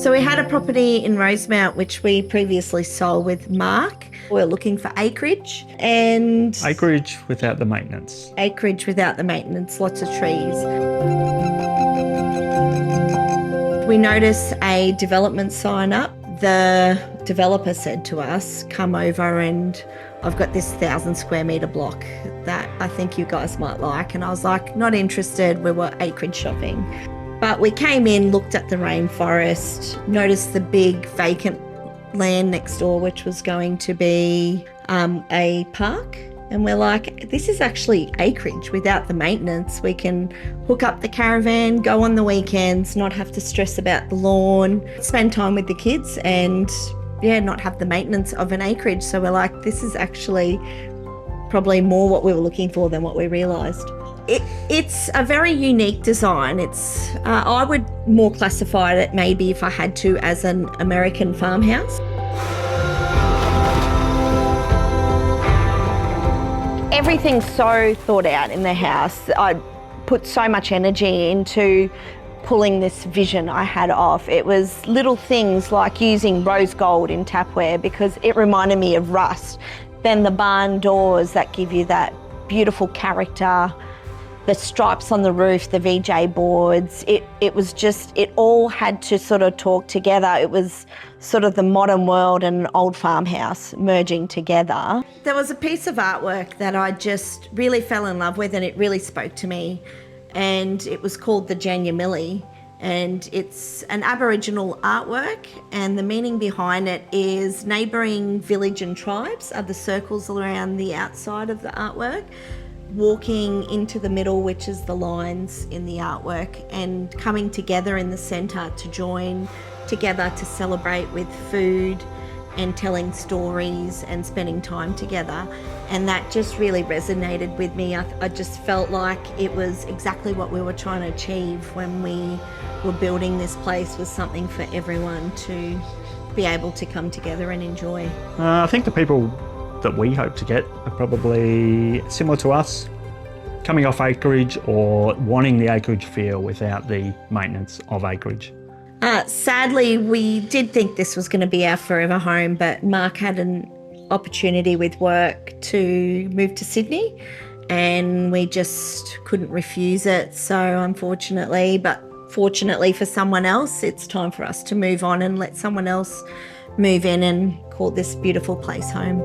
So we had a property in Rosemount which we previously sold with Mark. We're looking for acreage and... Acreage without the maintenance. Acreage without the maintenance, lots of trees. We noticed a development sign up. The developer said to us, come over and I've got this 1,000 square metre block that I think you guys might like. And I was like, not interested, we were acreage shopping. But we came in, looked at the rainforest, noticed the big vacant land next door, which was going to be a park. And we're like, this is actually acreage without the maintenance. We can hook up the caravan, go on the weekends, not have to stress about the lawn, spend time with the kids and not have the maintenance of an acreage. So we're like, this is actually probably more what we were looking for than what we realised. It's a very unique design. I would more classify it maybe if I had to as an American farmhouse. Everything's so thought out in the house. I put so much energy into pulling this vision I had off. It was little things like using rose gold in tapware because it reminded me of rust. Then the barn doors that give you that beautiful character, the stripes on the roof, the VJ boards, it was just, it all had to sort of talk together. It was sort of the modern world and an old farmhouse merging together. There was a piece of artwork that I just really fell in love with and it really spoke to me. And it was called the Janyamilli. And it's an Aboriginal artwork and the meaning behind it is neighbouring village and tribes are the circles around the outside of the artwork, walking into the middle, which is the lines in the artwork, and coming together in the centre to join together to celebrate with food and telling stories and spending time together. And that just really resonated with me. I just felt like it was exactly what we were trying to achieve when we were building this place, was something for everyone to be able to come together and enjoy. I think the people that we hope to get are probably similar to us, coming off acreage or wanting the acreage feel without the maintenance of acreage. Sadly, we did think this was going to be our forever home, but Mark had an opportunity with work to move to Sydney and we just couldn't refuse it. So unfortunately, but fortunately for someone else, it's time for us to move on and let someone else move in and call this beautiful place home.